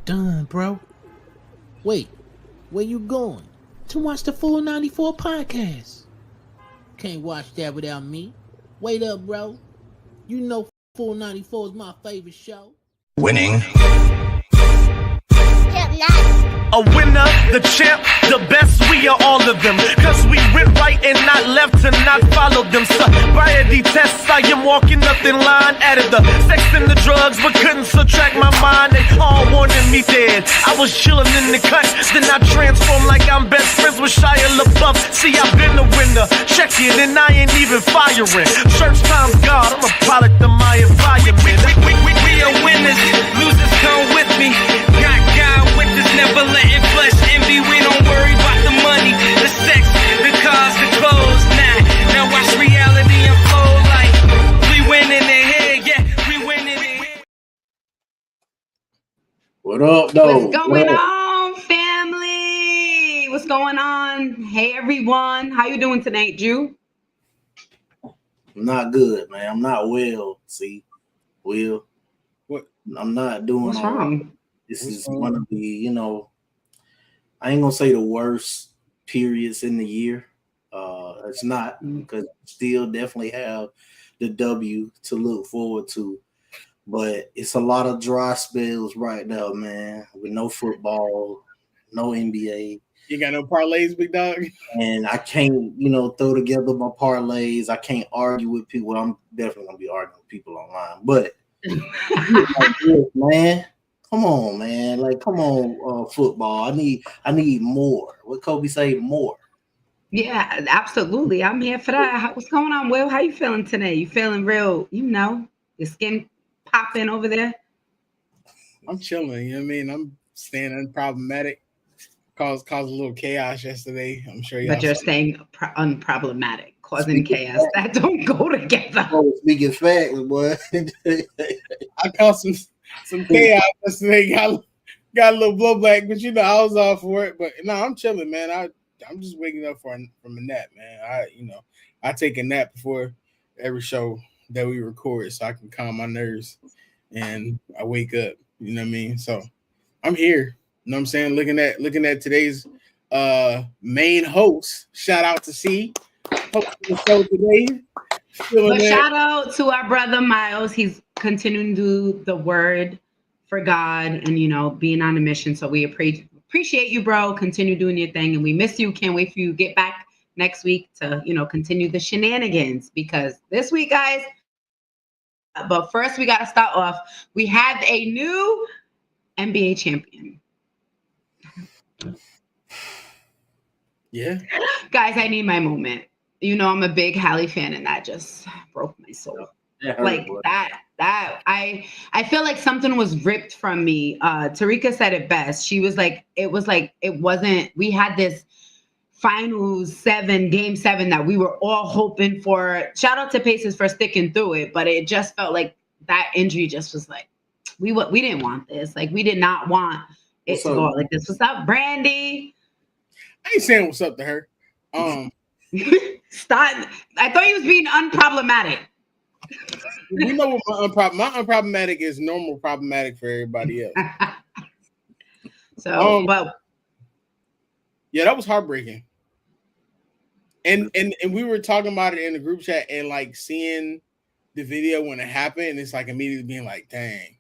Done, bro. Wait, where you going? To watch the Full 94 podcast. Can't watch that without me. Wait up, bro. You know Full 94 is my favorite show. Winning. A winner, the champ, the best, we are all of them. Cause we went right and not left to not follow them. Sobriety tests, I am walking nothing line. Added the sex and the drugs, but couldn't subtract my mind. They all wanted me dead. I was chilling in the cut, then I transformed like I'm best friends with Shia LaBeouf. See, I've been a winner, check it, and I ain't even firing. Church time's God, I'm a product of my environment. We are winners, losers come with me. Got God with us, never letting flesh envy. We don't worry about the money, the sex, the cars, the clothes. Now watch reality unfold like we winning in here, yeah, we winning in here. What up, though? What's going on, family? What's going on? Hey, everyone. How you doing tonight, Jew? I'm not good, man. I'm not well. See, Will. What? I'm not doing What's all wrong? right. This is one of the, I ain't gonna say the worst periods in the year. It's not, because still definitely have the W to look forward to. But it's a lot of dry spells right now, man. With no football, no NBA. You got no parlays, big dog? And I can't, throw together my parlays. I can't argue with people. Well, I'm definitely gonna be arguing with people online. But like this, man. Come on, man. Like, come on, football. I need more. What Kobe say? More. Yeah, absolutely. I'm here for that. What's going on, Will? How you feeling today? You feeling real, your skin popping over there? I'm chilling, you know what I mean? I'm staying unproblematic. Caused a little chaos yesterday. I'm sure you. But you're staying unproblematic, causing chaos. That don't go together. Oh, speaking facts, boy. I caused some chaos yesterday. Got a little blowback, but I was all for it. But no, I'm chilling, man. I'm just waking up from a nap, man. I take a nap before every show that we record so I can calm my nerves, and I wake up. You know what I mean? So I'm here. You know what I'm saying? Looking at today's main host. Shout out to C. Hosting the show today. But shout out to our brother Miles. He's continuing to do the word for God and being on a mission. So we appreciate you, bro. Continue doing your thing, and we miss you. Can't wait for you to get back next week to continue the shenanigans, because this week, guys. But first, we got to start off. We have a new NBA champion. Yeah. Guys, I need my moment. I'm a big Halle fan, and that just broke my soul. Like that I feel like something was ripped from me. Tarika said it best. She was like, it wasn't, we had this game 7 that we were all hoping for. Shout out to Pacers for sticking through it, but it just felt like that injury just was like, we didn't want this. Like, we did not want it to go like this. What's up, Brandy? I ain't saying what's up to her. Stop. I thought he was being unproblematic. You know what my unproblematic is normal problematic for everybody else. So, yeah, that was heartbreaking. And we were talking about it in the group chat, and like seeing the video when it happened, and it's like immediately being like, dang,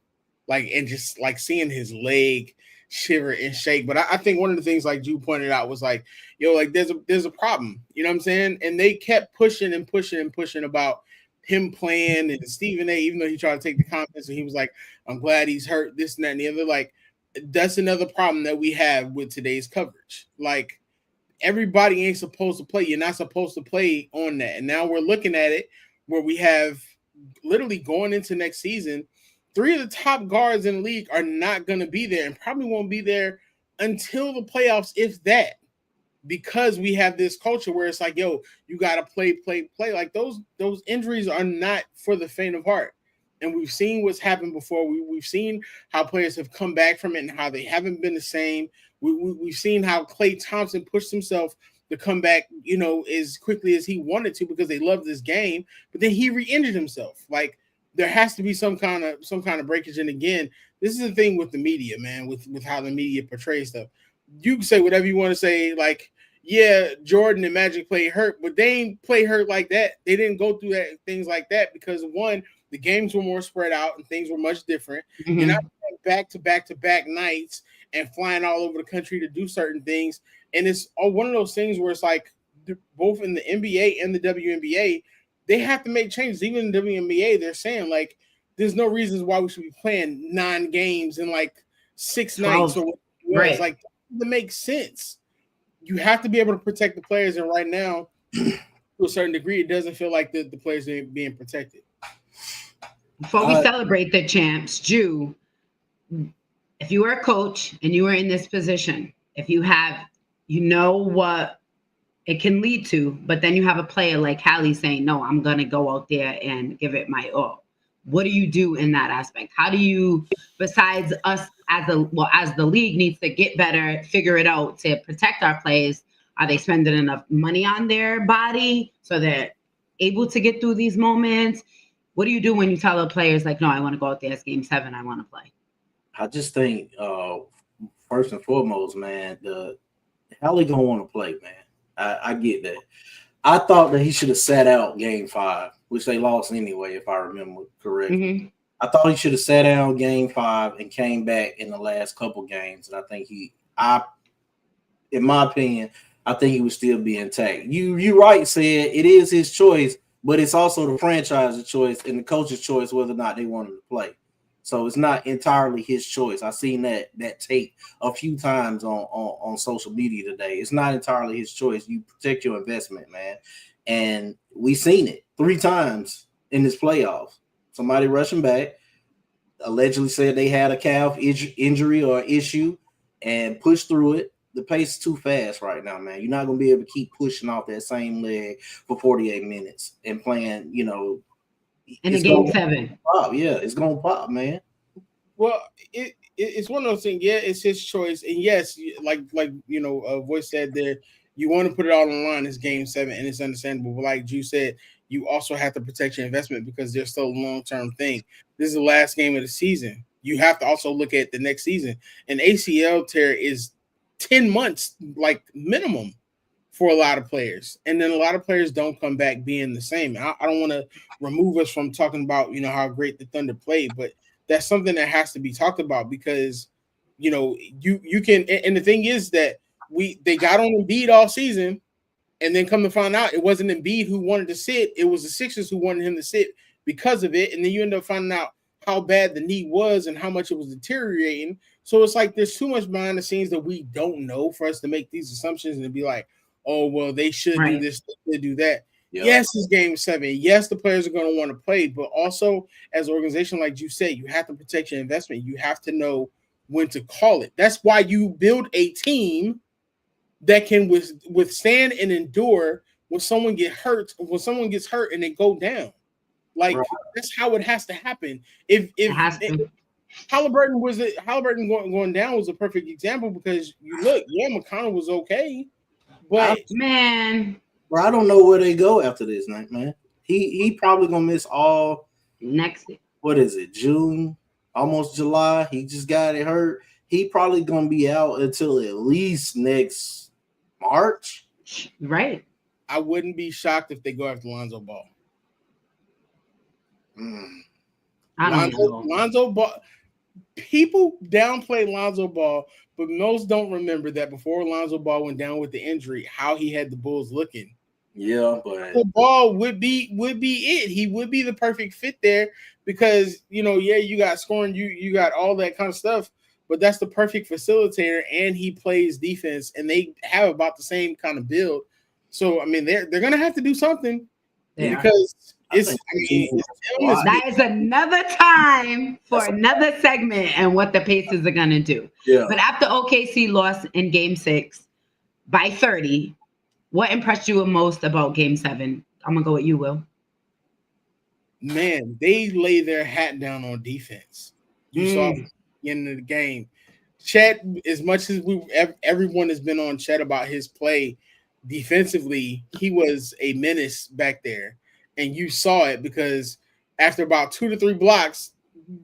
like, and just like seeing his leg shiver and shake. But I think one of the things, like you pointed out, was like, like there's a problem, you know what I'm saying? And they kept pushing and pushing and pushing about him playing, and Stephen A, even though he tried to take the confidence, and he was like, I'm glad he's hurt, this and that and the other. Like, that's another problem that we have with today's coverage. Like, everybody ain't supposed to play. You're not supposed to play on that. And now we're looking at it where we have literally going into next season, 3 of the top guards in the league are not going to be there, and probably won't be there until the playoffs, if that, because we have this culture where it's like, yo, you got to play. Like, those injuries are not for the faint of heart. And we've seen what's happened before. We've seen how players have come back from it and how they haven't been the same. We've seen how Klay Thompson pushed himself to come back, as quickly as he wanted to, because they love this game, but then he re-injured himself. Like, there has to be some kind of breakage. And again, this is the thing with the media, man, with how the media portrays stuff. You can say whatever you want to say, like, yeah, Jordan and Magic played hurt, but they ain't play hurt like that. They didn't go through that things like that because, one, the games were more spread out and things were much different. Mm-hmm. You're not back to back to back nights and flying all over the country to do certain things. And it's one of those things where it's like both in the NBA and the WNBA, they have to make changes. Even in the WNBA, they're saying like there's no reasons why we should be playing 9 games in like 6 nights or whatever. It's like that makes sense. You have to be able to protect the players, and right now, to a certain degree, it doesn't feel like the players are being protected. Before we celebrate the champs, Jew, if you were a coach and you were in this position, if you have, you know what it can lead to, but then you have a player like Hallie saying, no, I'm going to go out there and give it my all. What do you do in that aspect? How do you, besides us as the league needs to get better, figure it out to protect our players, are they spending enough money on their body so they're able to get through these moments? What do you do when you tell the players like, no, I want to go out there, it's game 7, I want to play? I just think first and foremost, man, Hallie gonna want to play, man. I get that. I thought that he should have sat out game 5, which they lost anyway, if I remember correctly. Mm-hmm. I thought he should have sat out game 5 and came back in the last couple games. And I think in my opinion, I think he would still be intact. You right, said it is his choice, but it's also the franchise's choice and the coach's choice whether or not they want him to play. So it's not entirely his choice. I've seen that tape a few times on social media today. It's not entirely his choice. You protect your investment, man. And we've seen it 3 times in this playoffs. Somebody rushing back, allegedly said they had a calf injury or issue and pushed through it. The pace is too fast right now, man. You're not going to be able to keep pushing off that same leg for 48 minutes and playing, in the game 7. Pop. Yeah, it's going to pop, man. Well, it's one of those things. Yeah, it's his choice. And yes, like Voice said there, you want to put it all on the line. It's game 7, and it's understandable. But like Drew said, you also have to protect your investment because there's still a long-term thing. This is the last game of the season. You have to also look at the next season. An ACL tear is 10 months, like minimum, for a lot of players. And then a lot of players don't come back being the same. I don't want to remove us from talking about, how great the Thunder played, but that's something that has to be talked about because, you can, and the thing is that they got on Embiid all season, and then come to find out it wasn't Embiid who wanted to sit. It was the Sixers who wanted him to sit because of it. And then you end up finding out how bad the knee was and how much it was deteriorating. So it's like there's too much behind the scenes that we don't know for us to make these assumptions and be like, oh, well, they should do this, they do that. Yep. Yes, it's game 7. Yes, the players are going to want to play, but also as an organization, like you said, you have to protect your investment. You have to know when to call it. That's why you build a team that can withstand and endure when someone gets hurt and they go down. Like that's how it has to happen. If Halliburton going down was a perfect example because you look, McConnell was okay, but man, bro, I don't know where they go after this night, man. He probably gonna miss all next. What is it? June, almost July. He just got it hurt. He probably gonna be out until at least next March. Right. I wouldn't be shocked if they go after Lonzo Ball. I don't know. Lonzo Ball. People downplay Lonzo Ball, but most don't remember that before Lonzo Ball went down with the injury, how he had the Bulls looking. Yeah, but the Ball would be it. He would be the perfect fit there because you got scoring, you got all that kind of stuff, but that's the perfect facilitator, and he plays defense, and they have about the same kind of build. So I mean, they're gonna have to do something because that is another time for another segment and what the Pacers are gonna do. Yeah. But after OKC lost in Game 6 by 30, what impressed you most about Game 7? I'm gonna go with you, Will. Man, they lay their hat down on defense. You saw at the end of the game. Chet, as much as everyone has been on Chet about his play defensively, he was a menace back there. And you saw it because after about 2 to 3 blocks,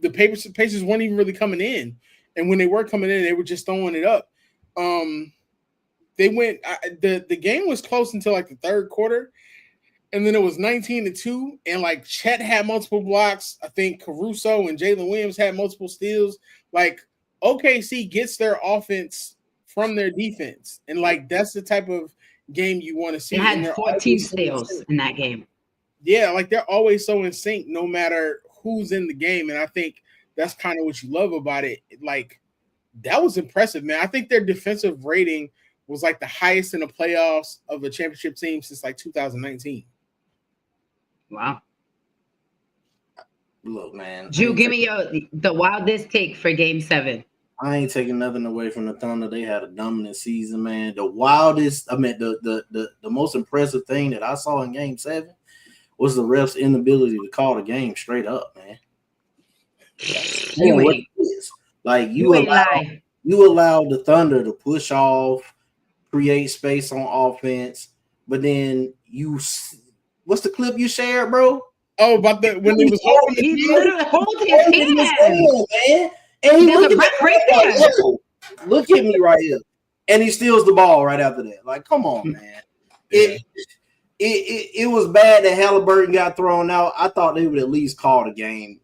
the Pacers weren't even really coming in, and when they were coming in, they were just throwing it up. They went. The game was close until like the third quarter, and then it was 19-2, and like Chet had multiple blocks. I think Caruso and Jalen Williams had multiple steals. Like OKC gets their offense from their defense, and like that's the type of game you want to see. They had 14 steals in that game. Yeah, like they're always so in sync, no matter who's in the game, and I think that's kind of what you love about it. Like that was impressive, man. I think their defensive rating was like the highest in the playoffs of a championship team since like 2019. Wow. Look, man. Drew, give me the wildest take for Game 7. I ain't taking nothing away from the Thunder. They had a dominant season, man. The wildest, I mean, the most impressive thing that I saw in Game 7 was the refs' inability to call the game straight up, man. You allow the Thunder to push off, create space on offense, but then what's the clip you shared, bro? Oh, about when he was holding he literally holding his hand, man. And he look at me right here, and he steals the ball right after that. Like, come on, man. It was bad that Halliburton got thrown out. I thought they would at least call the game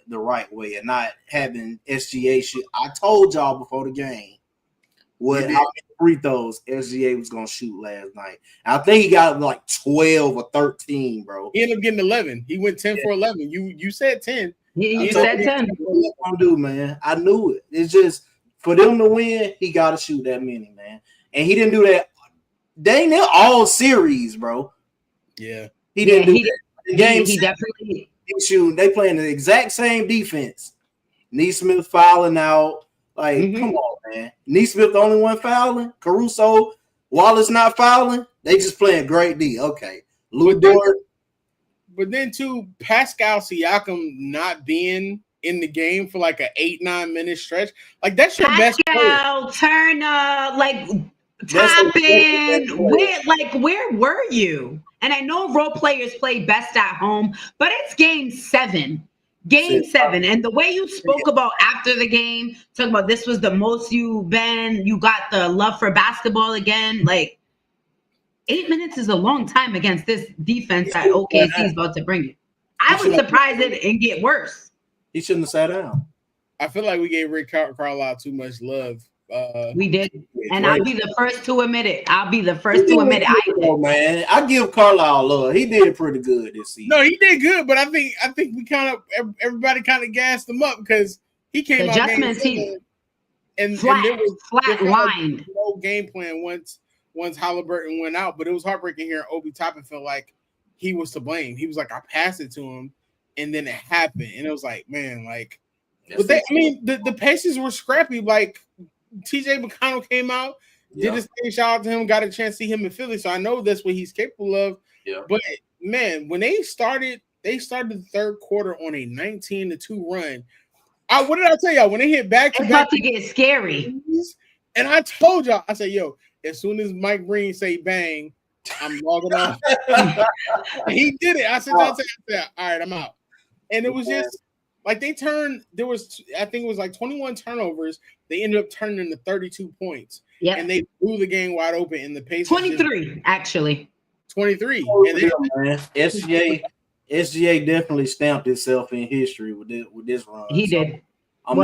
the right way and not having SGA shoot. I told y'all before the game how many free throws SGA was gonna shoot last night. I think he got like 12 or 13, bro. He ended up getting 11. He went 10 for 11. You said 10. You said 10. What I'm gonna do, man? I knew it. It's just for them to win, he got to shoot that many, man. And he didn't do that. They ain't all series, bro. Yeah, he didn't do that. The game, he definitely shooting. They playing the exact same defense. Neesmith fouling out. Like, come on, man. Neesmith the only one fouling. Caruso, Wallace not fouling. They just playing great D. Okay, Lou Dort. But then too, Pascal Siakam not being in the game for like an 8-9 minute stretch, like that's your best player. Pascal, Turner, like Toppin. Where were you? And I know role players play best at home, but it's Game 7. Game 7. And the way you spoke about after the game, talking about this was the most you've been, you got the love for basketball again. Like 8 minutes is a long time against this defense that OKC is about to bring you. I was surprised it didn't get worse. He shouldn't have sat down. I feel like we gave Rick Carlisle too much love. We did. And I'll be the first to admit it. I did. Man, I give Carlisle love. He did pretty good this season. No, he did good, but I think we everybody kind of gassed him up because he came out adjustments and there was lined. No game plan once Halliburton went out, but it was heartbreaking hearing Obi Toppin felt like he was to blame. He was like, I passed it to him, and then it happened, and it was like, man, like, but the Pacers were scrappy. Like TJ McConnell came out, did his thing. Shout out to him. Got a chance to see him in Philly, so I know that's what he's capable of. Yeah. But man, when they started the third quarter on a 19-2 run. What did I tell y'all? When they hit back to back, to get scary. And I told y'all, I said, yo, as soon as Mike Green say bang, I'm logging off. He did it. I said, all right, I'm out. And it was just like I think it was like 21 turnovers. They ended up turning into 32 points. Yeah. And they blew the game wide open in the Pacers. 23, actually. 23. Man. SGA definitely stamped itself in history with this run. He did.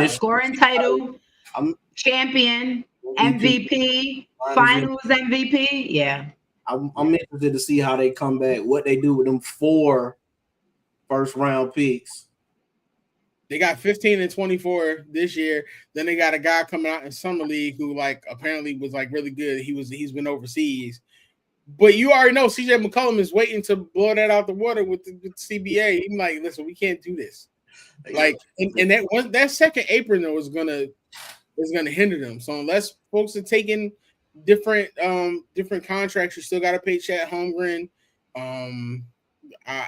Scoring title, champion, MVP, finals MVP. Yeah. I'm interested to see how they come back, what they do with them 4 first-round picks. They got 15 and 24 this year. Then they got a guy coming out in summer league who like apparently was like really good. He's been overseas, but you already know CJ McCollum is waiting to blow that out the water with the CBA. He's like, listen, we can't do this. Like, and that second apron though is gonna hinder them. So unless folks are taking different contracts, you still got to pay Chet Holmgren.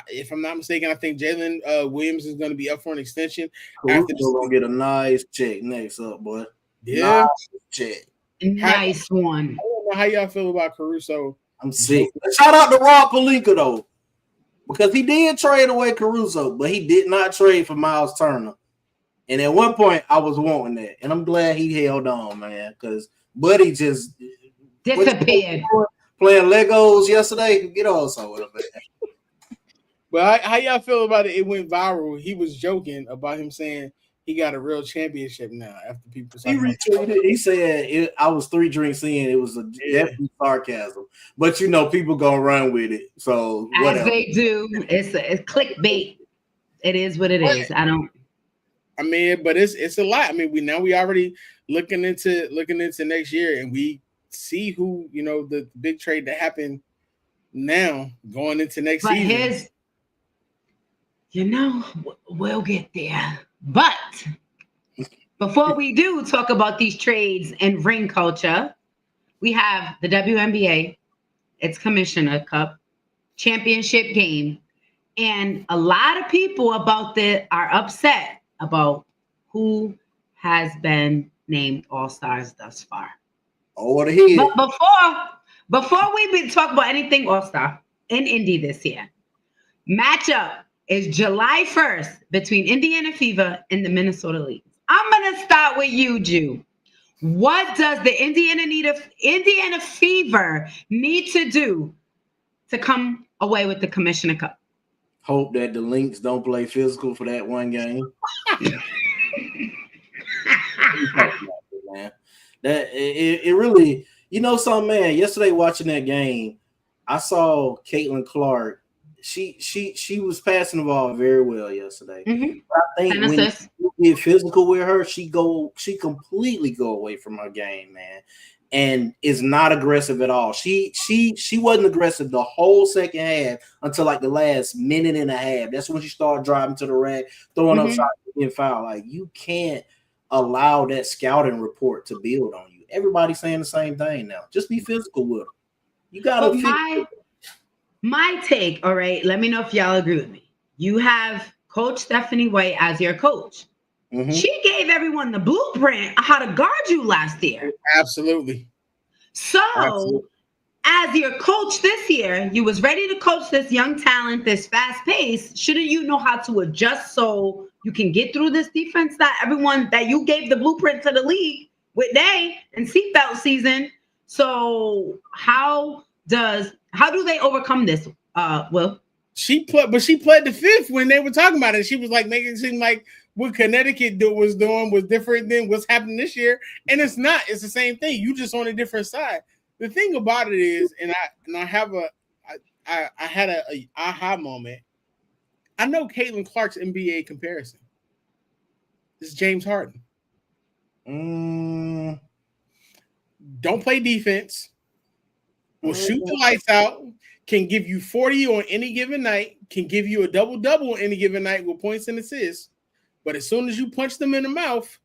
If I'm not mistaken, I think Jalen Williams is going to be up for an extension. After going to get a nice check next up, boy. Yeah, nice check. Nice one. I don't know how y'all feel about Caruso. I'm sick. Shout out to Rob Pelinka though, because he did trade away Caruso, but he did not trade for Miles Turner. And at one point, I was wanting that, and I'm glad he held on, man, because Buddy just disappeared. Playing Legos yesterday. Get on somewhere, man. But how y'all feel about it? It went viral. He was joking about him saying he got a real championship now after people. He retweeted. He said, "I was 3 drinks in. It was definitely sarcasm, but people gonna run with it. So whatever. As they do, it's clickbait. It is what it is. I mean, but it's a lot. I mean, we already looking into next year, and we see who the big trade that happened now going into next season. We'll get there. But before we do talk about these trades and ring culture, we have the WNBA, its Commissioner Cup championship game, and a lot of people are upset about who has been named All-Stars thus far. Oh, the head. But before we talk about anything All-Star in Indy this year, matchup is July 1st between Indiana Fever and the Minnesota League. I'm going to start with you, Jew. What does the Indiana Fever need to do to come away with the Commissioner Cup? Hope that the Lynx don't play physical for that one game. Man. That it really, something, man. Yesterday watching that game, I saw Caitlin Clark. She was passing the ball very well yesterday. Mm-hmm. I think when you get physical with her, she completely go away from her game, man, and is not aggressive at all. She wasn't aggressive the whole second half until like the last minute and a half. That's when she started driving to the rack, throwing up shots and foul. Like, you can't allow that scouting report to build on you. Everybody's saying the same thing now. Just be physical with her. You gotta. My take, all right, let me know if y'all agree with me. You have Coach Stephanie White as your coach. Mm-hmm. She gave everyone the blueprint on how to guard you last year. Absolutely. So, as your coach this year, you was ready to coach this young talent, this fast pace. Shouldn't you know how to adjust so you can get through this defense that you gave the blueprint to the league with Day and seatbelt season? So how do they overcome this? Will? She played the fifth when they were talking about it. She was like making it seem like what Connecticut was doing was different than what's happening this year, and it's not. It's the same thing. You just on a different side. The thing about it is, I had a aha moment. I know Caitlin Clark's NBA comparison. This is James Harden. Don't play defense. Will shoot the lights out. Can give you 40 on any given night. Can give you a double-double on any given night with points and assists. But as soon as you punch them in the mouth,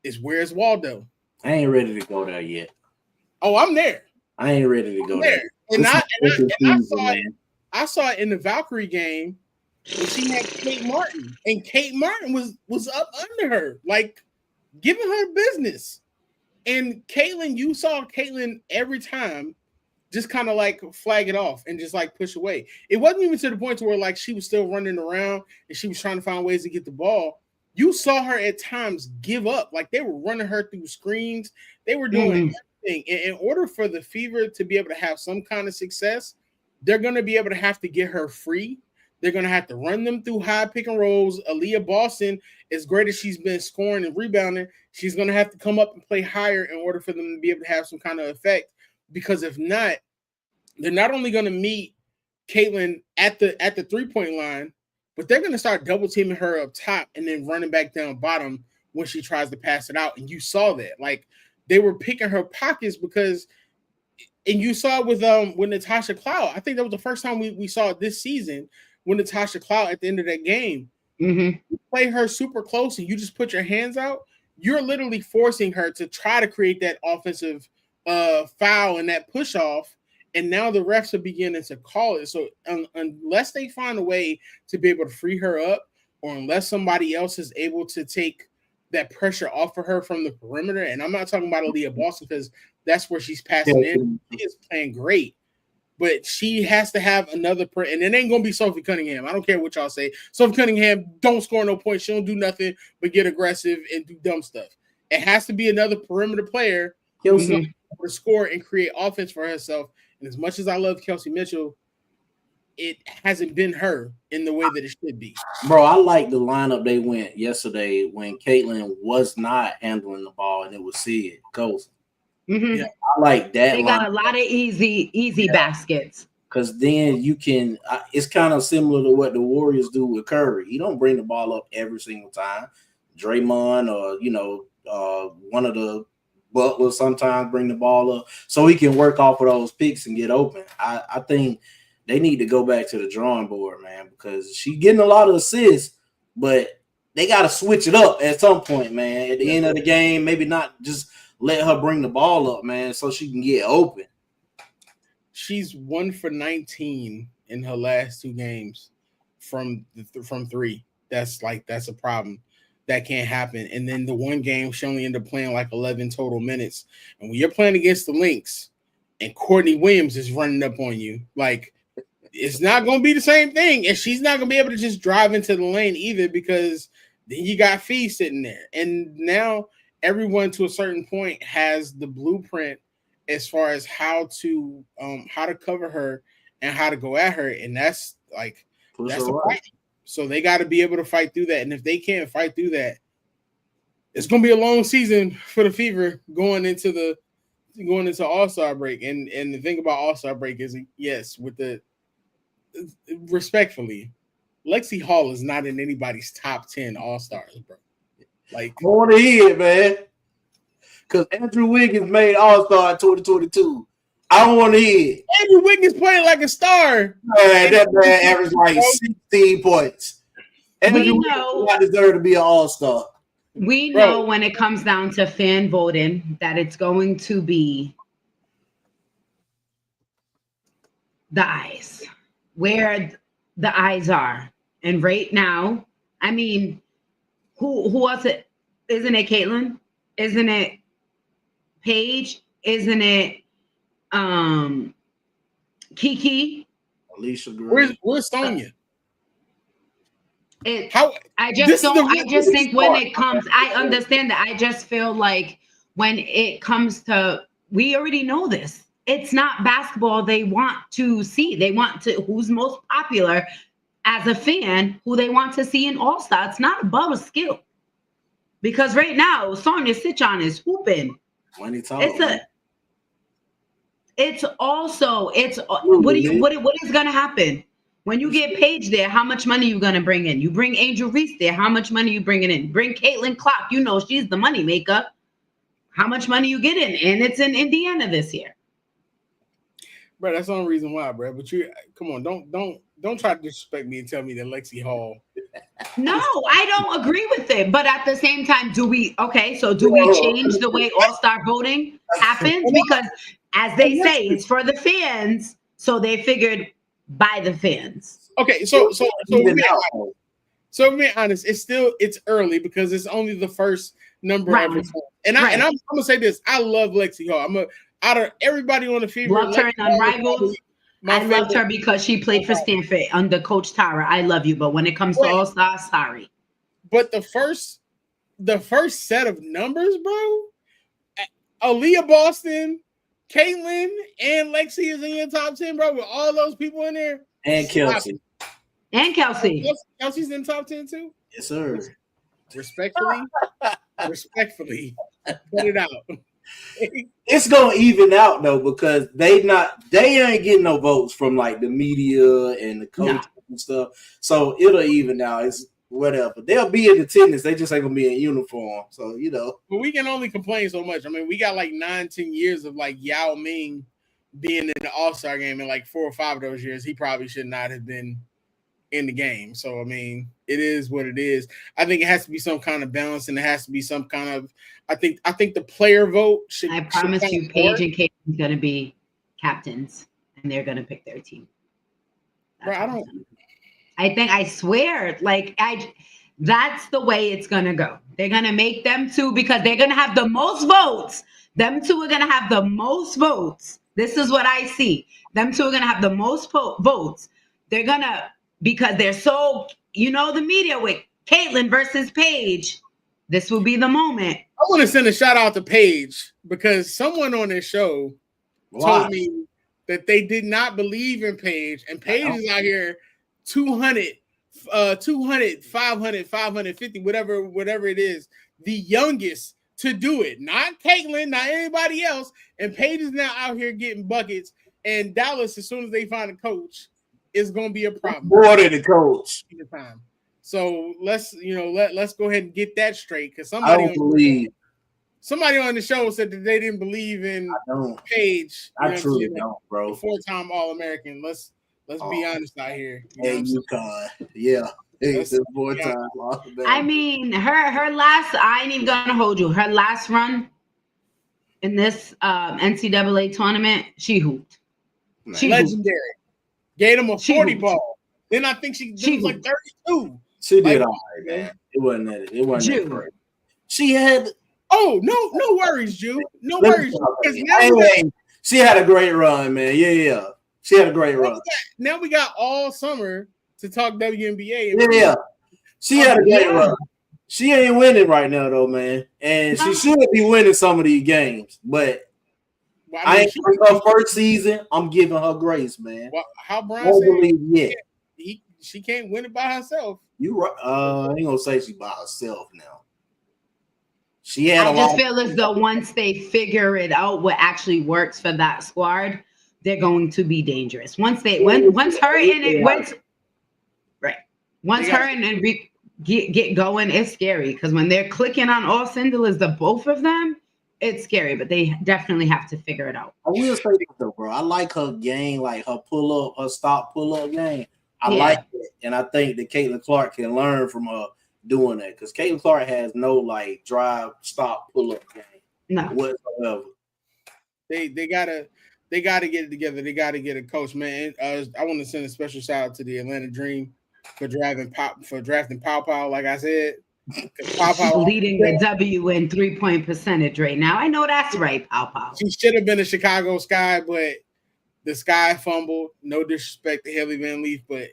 it's where's Waldo? I ain't ready to go there yet. Oh, I'm there. I ain't ready to go there. And I saw it in the Valkyrie game when she had Kate Martin. And Kate Martin was up under her, like giving her business. And Caitlin, you saw Caitlin every time just kind of like flag it off and just like push away. It wasn't even to the point to where like she was still running around and she was trying to find ways to get the ball. You saw her at times give up. Like they were running her through screens. They were doing everything. And in order for the Fever to be able to have some kind of success, they're going to be able to have to get her free. They're going to have to run them through high pick and rolls. Aaliyah Boston, as great as she's been scoring and rebounding, she's going to have to come up and play higher in order for them to be able to have some kind of effect. Because if not, they're not only going to meet Caitlin at the 3-point line, but they're going to start double teaming her up top and then running back down bottom when she tries to pass it out. And you saw that. Like they were picking her pockets because, and you saw it with Natasha Cloud. I think that was the first time we saw it this season when Natasha Cloud at the end of that game. You play her super close and you just put your hands out. You're literally forcing her to try to create that offensive foul and that push off. And now the refs are beginning to call it. So unless they find a way to be able to free her up, or unless somebody else is able to take that pressure off of her from the perimeter, and I'm not talking about Aaliyah Boston because that's where she's passing in. She is playing great. but she has to have another and it ain't gonna be Sophie Cunningham. I don't care what y'all say. Sophie Cunningham don't score no points. She don't do nothing but get aggressive and do dumb stuff. It has to be another perimeter player who's able to score and create offense for herself. And as much as I love Kelsey Mitchell, it hasn't been her in the way that it should be. Bro, I like the lineup they went yesterday when Caitlin was not handling the ball and it was Sid Coast. Yeah, I like that. They got a lot of easy baskets. Because then you can, it's kind of similar to what the Warriors do with Curry. He don't bring the ball up every single time. Draymond or, one of the Butlers sometimes bring the ball up so he can work off of those picks and get open. I think they need to go back to the drawing board, man, because she's getting a lot of assists, but they got to switch it up at some point, man. At the end of the game, maybe not just let her bring the ball up, man, so she can get open. She's 1 for 19 in her last 2 games from three. That's a problem. That can't happen. And then the one game, she only ended up playing like 11 total minutes. And when you're playing against the Lynx and Courtney Williams is running up on you, like, it's not going to be the same thing. And she's not going to be able to just drive into the lane either, because then you got Fee sitting there. And now everyone to a certain point has the blueprint as far as how to cover her and how to go at her. And that's the problem. So they got to be able to fight through that. And if they can't fight through that, it's going to be a long season for the Fever going into All-Star break. And the thing about All-Star break is, yes, with the respectfully, Lexi Hall is not in anybody's top 10 All-Stars, bro. Like, I want to hear it, man. Because Andrew Wiggins made All-Star in 2022. I don't want to hear it. Andrew Wiggins playing like a star. Man, that man averaged like 16 points. Andrew Wiggins does not deserve to be an All-Star. We know when it comes down to fan voting that it's going to be the eyes, where the eyes are. And right now, I mean, who else? Isn't it Caitlin? Isn't it Paige? Isn't it Kiki? Alicia Green. Where's Sonya? I just think when it comes, I understand that. I just feel like when it comes to, we already know this. It's not basketball they want to see. They want to, who's most popular as a fan, who they want to see in All-Star. It's not above a skill. Because right now, Sonya Sichon is hooping. What is going to happen? When you get Paige there, how much money you going to bring in? You bring Angel Reese there, how much money you bringing in? Bring Caitlin Clark, you know she's the money maker. How much money you get in? And it's in Indiana this year. Bro, that's the only reason why, bro. But you, come on, don't try to disrespect me and tell me that Lexi Hall. No, I don't agree with it. But at the same time, do we change the way All-Star voting happens? Because as they say, it's for the fans. So they figured by the fans. Okay, so to be honest, it's early because it's only the first number of it. And I'm gonna say this: I love Lexi Hall. Out of everybody on the Fever, loved her in Unrivaled. I loved her because she played for Stanford under Coach Tara. I love you, but when it comes to All-Star, sorry. But the first set of numbers, bro, Aaliyah Boston, Caitlin, and Lexi is in your top 10, bro, with all those people in there. And Kelsey. Kelsey's in top 10 too? Yes, sir. Respectfully, put it out. It's gonna even out though, because they ain't getting no votes from like the media and the coaches and stuff. So it'll even out. It's whatever. They'll be in attendance. They just ain't gonna be in uniform. So But we can only complain so much. I mean, we got like 9-10 years of like Yao Ming being in the All-Star game, and like 4 or 5 of those years he probably should not have been in the game. So I mean, it is what it is. I think it has to be some kind of balance, and it has to be some kind of. I think the player vote should. I promise you, Paige and Kate is going to be captains, and they're going to pick their team. Bro, I swear, that's the way it's going to go. They're going to make them two because they're going to have the most votes. Them two are going to have the most votes This is what I see. Them two are going to have the most votes. They're going to, because they're so, the media with Caitlyn versus Paige. This will be the moment. I want to send a shout out to Paige because someone on this show told me that they did not believe in Paige, and Paige is out here 200, 500, 550, whatever it is, the youngest to do it. Not Caitlyn, not anybody else. And Paige is now out here getting buckets. And Dallas, as soon as they find a coach, is going to be a problem. More than the coach. So let's go ahead and get that straight because somebody on the show said that they didn't believe in Paige. I truly don't, bro. Four-time All-American. Let's be honest out here. UConn. Yeah. It's four-time All-American. I mean, her last, I ain't even gonna hold you. Her last run in this NCAA tournament, she hooped. She legendary. Gave him a 40 ball. Then I think she was like 32. She did all right, man. It wasn't that great. She had no worries, Jew. No worries. She had a great run, man. Yeah. She had a great run. Now we got all summer to talk WNBA. Yeah. She had a great run. She ain't winning right now, though, man. And she should be winning some of these games. But I ain't her first season. I'm giving her grace, man. Well, how Brian said, she can't win it by herself. You right? I ain't gonna say she by herself now. I just feel as though once they figure it out, what actually works for that squad, they're going to be dangerous. Once her and Enrique get going, it's scary because when they're clicking on all cylinders, the both of them, it's scary. But they definitely have to figure it out. I will say this though, bro. I like her game, like her stop pull up game. I like it, and I think that Caitlin Clark can learn from her doing that because Caitlin Clark has no like drive, stop, pull up game whatsoever. They gotta get it together. They gotta get a coach, man. I want to send a special shout out to the Atlanta Dream for drafting Pow, like I said. Pow leading the W in 3-point percentage right now. I know that's right, Pow. She should have been a Chicago Sky, but the Sky fumbled. No disrespect to Haley Van Leaf, but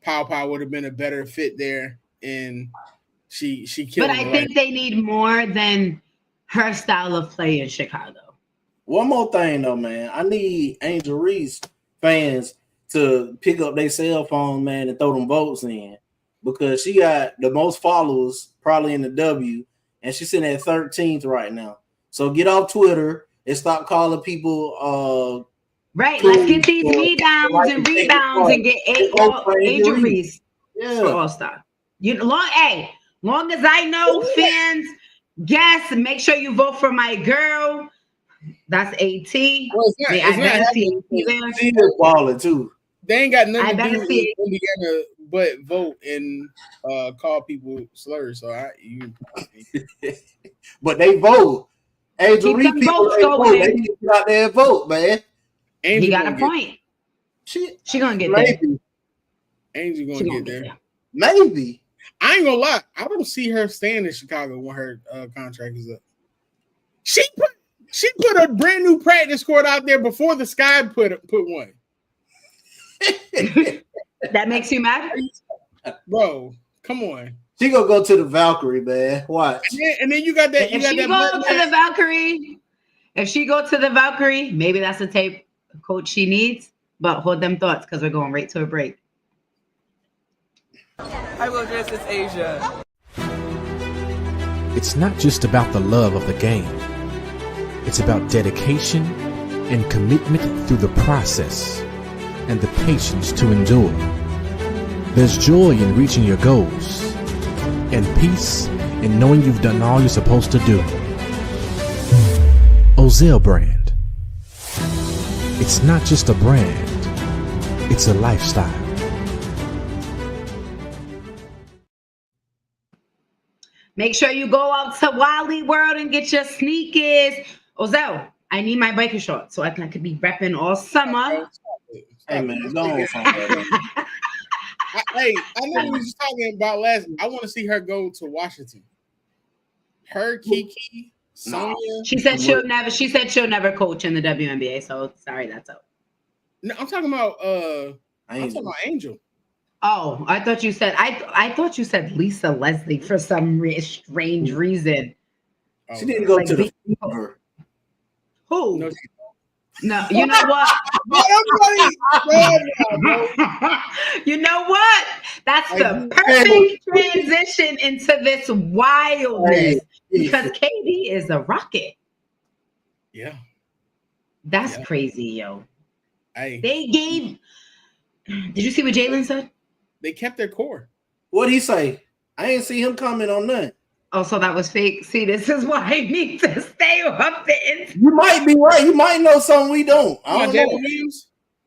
Pow would have been a better fit there, and she killed. But I think they need more than her style of play in Chicago. One more thing, though, man. I need Angel Reese fans to pick up their cell phone, man, and throw them votes in because she got the most followers probably in the W, and she's sitting at 13th right now. So get off Twitter and stop calling people. Right, let's get these rebounds and get Angel Reese. Yeah, All-Star. Long as I know, fans, guess, make sure you vote for my girl. That's AT. Well, she is balling too. They ain't got nothing to do with Indiana but vote and call people slurs. So but they vote. Angel Reese people they need to get out there and vote, man. Angel he got a point. She gonna get there. Angel gonna get there. Maybe. I ain't gonna lie. I don't see her staying in Chicago when her contract is up. She put a brand new practice court out there before the Sky put one. That makes you mad, bro? Come on. She gonna go to the Valkyrie, man. Watch. And then you got that. If she go to the Valkyrie, maybe that's the type of coach she needs. But hold them thoughts because we're going right to a break. Hi, well, this is Asia. It's not just about the love of the game. It's about dedication and commitment through the process and the patience to endure. There's joy in reaching your goals and peace in knowing you've done all you're supposed to do. Ozell brand. It's not just a brand, it's a lifestyle. Make sure you go out to Wally World and get your sneakers. Ozell, I need my biker shorts so I could be repping all summer. Hey, man, go on. I know we was talking about last. I want to see her go to Washington. Her, Kiki, Sonya. She said she'll never. She said she'll never coach in the WNBA. So sorry, that's out. No, I'm talking about. I'm talking about Angel. Oh, I thought you said. I thought you said Lisa Leslie for some strange reason. She didn't go to the. Who? No, No, you know what? You know what? That's the perfect transition into this wildness because KD is a rocket. Yeah. That's crazy, yo. Hey. They gave. Did you see what Jalen said? They kept their core. What'd he say? I ain't see him comment on nothing. Oh, so that was fake. See, this is why I need to stay up the internet. You might be right. You might know something we don't. I don't know.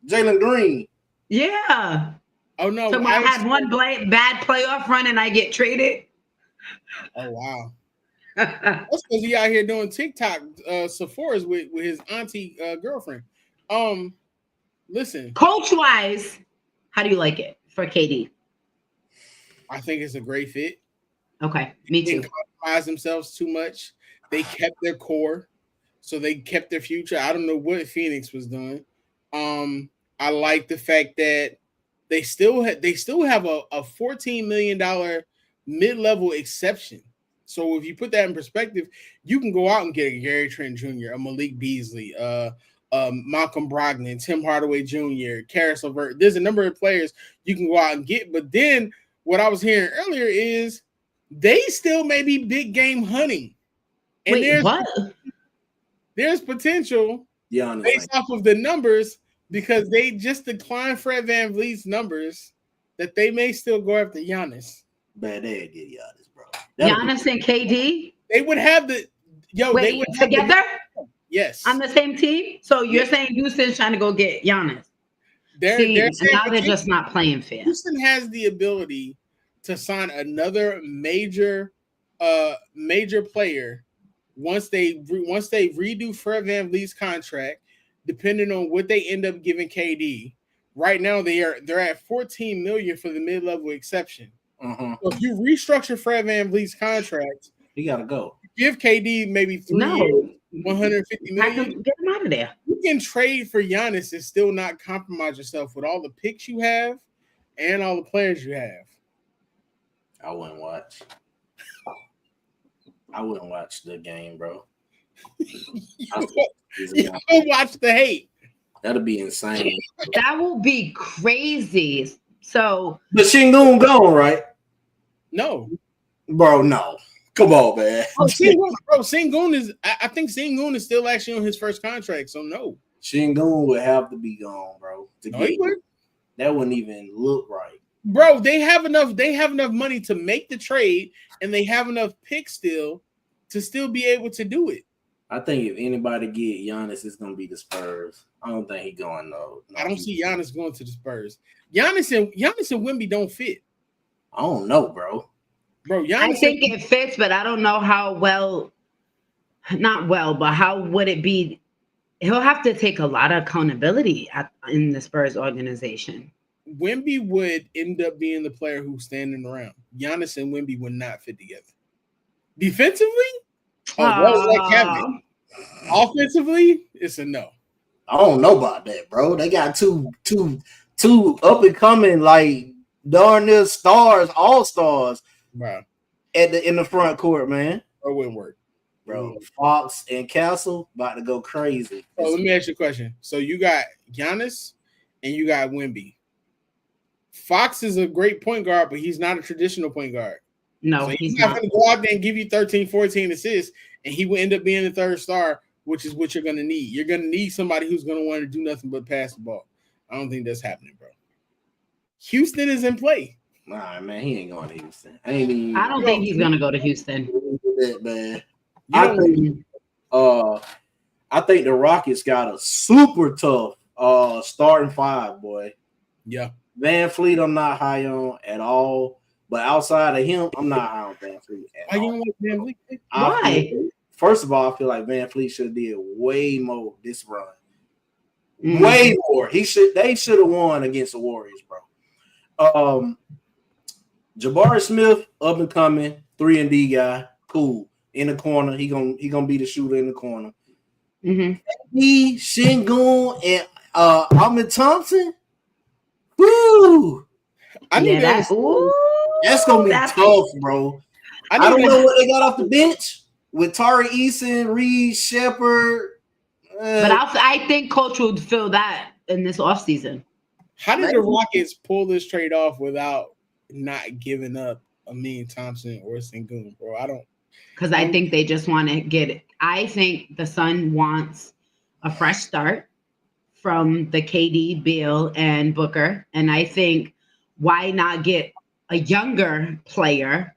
Jalen Green. Yeah. Oh no! So I had one bad playoff run and I get traded. Oh wow! That's because he out here doing TikTok Sephora's with his auntie girlfriend. Listen, coach wise, how do you like it for KD? I think it's a great fit. Okay, me too. They didn't compromise themselves too much. They kept their core, so they kept their future. I don't know what Phoenix was doing. I like the fact that they still have a $14 million mid-level exception. So if you put that in perspective, you can go out and get a Gary Trent Jr., a Malik Beasley, Malcolm Brogdon, Tim Hardaway Jr., Karis LeVert. There's a number of players you can go out and get. But then what I was hearing earlier is they still may be big game hunting. And there's potential based off of the numbers because they just declined Fred VanVleet's numbers that they may still go after Giannis. Man, they get Giannis, bro. Giannis and KD? They would have the they would together? Yes. On the same team? So you're saying Houston's trying to go get Giannis. Now they're just not playing fair. Houston has the ability to sign another major player once they redo Fred VanVleet's contract, depending on what they end up giving KD. Right now they're at $14 million for the mid-level exception. Uh-huh. So if you restructure Fred VanVleet's contract, he gotta go. Give KD maybe 3 years, $150 million. Get him out of there. You can trade for Giannis and still not compromise yourself with all the picks you have and all the players you have. I wouldn't watch the game, bro. You watch the hate. That'll be insane. That will be crazy. So, but Şengün gone, right? No, bro. No, come on, man. Oh, Şengün is. I think Şengün is still actually on his first contract. So no, Şengün would have to be gone, bro. That wouldn't even look right. Bro, they have enough money to make the trade, and they have enough picks still to still be able to do it. I think if anybody get Giannis, it's gonna be the Spurs. I don't think he's going no. I don't see Giannis going to the Spurs. Giannis and Wemby don't fit. I don't know, bro. Giannis I think it fits, but I don't know how well. Not well, but how would it be? He'll have to take a lot of accountability in the Spurs organization. Wemby would end up being the player who's standing around. Giannis and Wemby would not fit together. Defensively, offensively, it's a no. I don't know about that, bro. They got two up and coming like darn near stars, all stars, bro. In the front court, man. It wouldn't work, bro. Fox and Castle about to go crazy. So let me ask you a question. So you got Giannis and you got Wemby. Fox is a great point guard, but he's not a traditional point guard. No, so he's not going to go out there and give you 13, 14 assists, and he will end up being the third star, which is what you're going to need. You're going to need somebody who's going to want to do nothing but pass the ball. I don't think that's happening, bro. Houston is in play. Nah, man, he ain't going to Houston. I don't think he's going to go to Houston. Man. I think the Rockets got a super tough starting five, boy. Yeah. VanVleet, I'm not high on at all. But outside of him, I'm not high on VanVleet at all. You don't like VanVleet? Why? First of all, I feel like VanVleet should have did way more this run. Mm-hmm. Way more. They should have won against the Warriors, bro. Jabari Smith, up and coming, 3-and-D guy, cool. in the corner. He gonna be the shooter in the corner. Mm-hmm. He, Şengün, and Ahmed Thompson. Woo! That's gonna be tough, bro. I don't know what they got off the bench with Tari Eason, Reed Shepherd. But I think Coach would fill that in this offseason. How did the Rockets pull this trade off without not giving up Amin Thompson or Şengün, bro? Because I think they just want to get it. I think the Sun wants a fresh start from the KD, Beal, and Booker. And I think why not get a younger player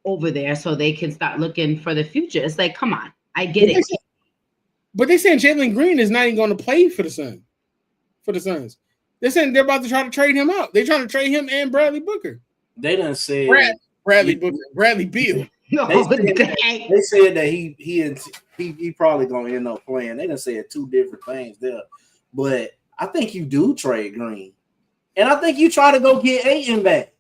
over there so they can start looking for the future? It's like, come on, I get it. But they saying Jalen Green is not even going to play for the Suns. They're saying they're about to try to trade him out. They're trying to trade him and Bradley Booker. They done said Bradley Booker, Bradley Beal. They said that he probably gonna end up playing. They done said two different things there, but I think you do trade Green, and I think you try to go get Ayton back.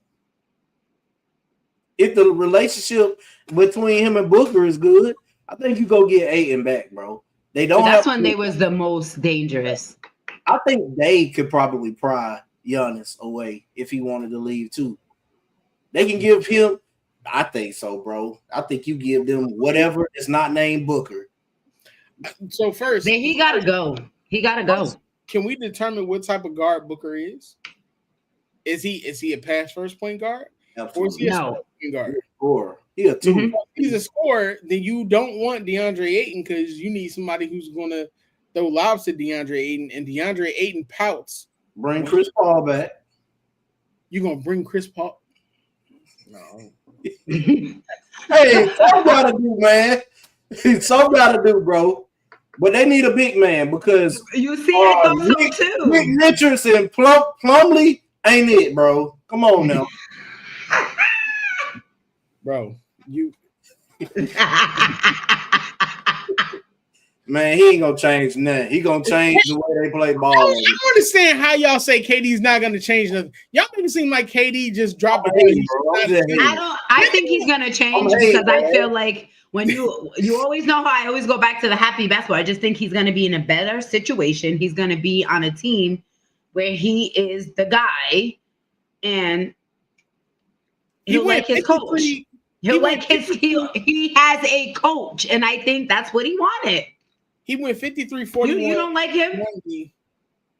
If the relationship between him and Booker is good, I think you go get Ayton back, bro. They don't. That's when they was the most dangerous. I think they could probably pry Giannis away if he wanted to leave too. They can give him. I think so, bro. I think you give them whatever is not named Booker. So first, he gotta go. He gotta go. Can we determine what type of guard Booker is? Is he a pass first point guard? Absolutely. Or is he a point guard? Scorer. He a two. Mm-hmm. If he's a scorer, then you don't want DeAndre Ayton because you need somebody who's gonna throw lobs to DeAndre Ayton, and DeAndre Ayton pouts. Bring Chris Paul back. You gonna bring Chris Paul? No. Hey, some gotta do, man. Some gotta do, bro. But they need a big man because you see, I thought so too. Nick Richards and Plumlee ain't it, bro. Come on now, bro. You man, he ain't gonna change nothing. He gonna change the way they play ball. I don't understand how y'all say KD's not gonna change nothing. Y'all make it seem like KD just dropped the ball. I think he's gonna change because I feel like when you always know how I always go back to the happy basketball. I just think he's gonna be in a better situation. He's gonna be on a team where he is the guy, and he'll like his coach. He has a coach, and I think that's what he wanted. He went 53-41. You don't like him?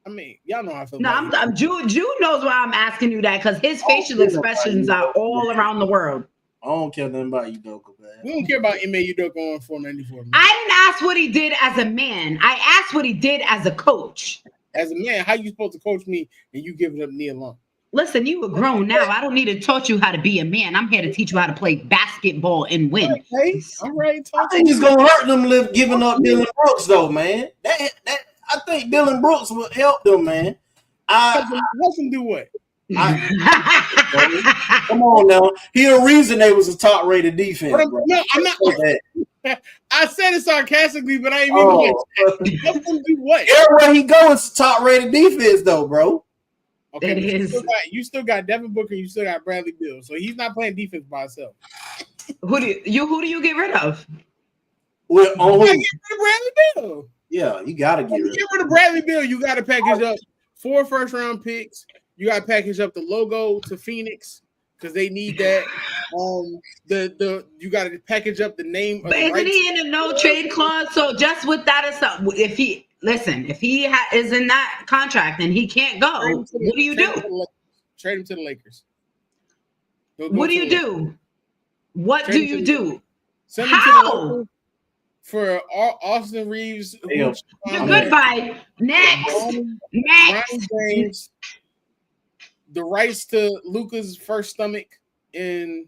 I mean, y'all know how I feel. No, I'm Jude knows why I'm asking you that because his facial expressions are all around the world. I don't care nothing about Udoka, man. We don't care about Ime Udoka on 494. Man. I didn't ask what he did as a man. I asked what he did as a coach. As a man, how you supposed to coach me and you giving up Nia Long? Listen, you were grown now. I don't need to teach you how to be a man. I'm here to teach you how to play basketball and win. Okay. All right. I think it's gonna hurt them giving up Dylan Brooks, though, man. That I think Dylan Brooks will help them, man. Help him do what? Come on now. He a reason they was a top-rated defense. Bro. No, I'm not. I said it sarcastically, but I ain't mean to. Help him do what? Everywhere he goes, it's top-rated defense, though, bro. Okay, you still got Devin Booker, you still got Bradley Beal, so he's not playing defense by himself. Who do you get rid of? Well, you gotta get rid of Bradley Beal. Yeah, you gotta get rid of Bradley Beal. You gotta package up 4 first-round picks. You gotta package up the logo to Phoenix because they need that. You gotta package up the name. But isn't he in a no trade clause? So just with that aside, if he is in that contract and he can't go, what do you do? Trade him to the Lakers. What do you do? What do you do? Send him to the Lakers for Austin Reeves. Goodbye. Next. James, the rights to Luka's first stomach and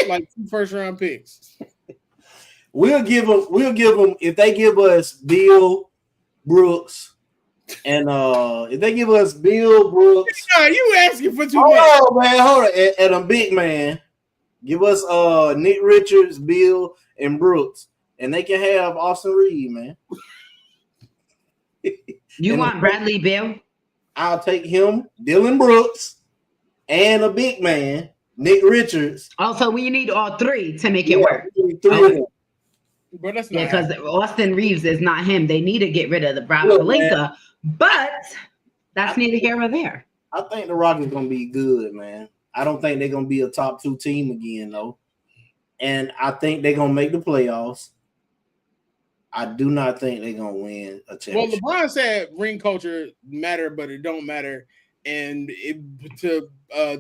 like 2 first-round picks. We'll give them if they give us Bill Brooks and if they give us Bill Brooks. No, you asking for too much. Oh man, hold on. And a big man. Give us Nick Richards, Bill, and Brooks, and they can have Austin Reed, man. You want Bradley Beal? I'll take him, Dylan Brooks, and a big man. Nick Richards. Also, we need all three to make it work. We need three of them. But that's not because Austin Reeves is not him. They need to get rid of the Rob Pelinka, but that's neither here nor there. I think the Rockets gonna be good, man. I don't think they're gonna be a top 2 team again, though. And I think they're gonna make the playoffs. I do not think they're gonna win a championship. Well, LeBron said ring culture matter, but it don't matter. And to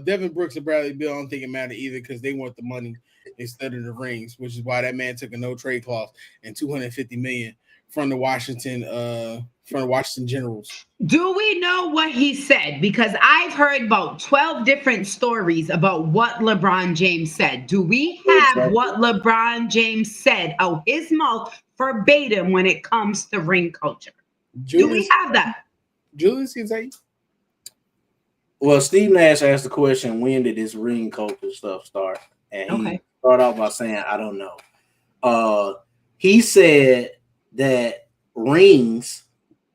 Devin Brooks and Bradley Beal, I don't think it mattered either because they want the money instead of the rings, which is why that man took a no trade clause and $250 million from the Washington Generals. Do we know what he said? Because I've heard about 12 different stories about what LeBron James said. Do we have what LeBron James said out his mouth verbatim when it comes to ring culture? Do we have that? Julius, can say. Well, Steve Nash asked the question, when did this ring culture stuff start? And he started off by saying, I don't know. He said that rings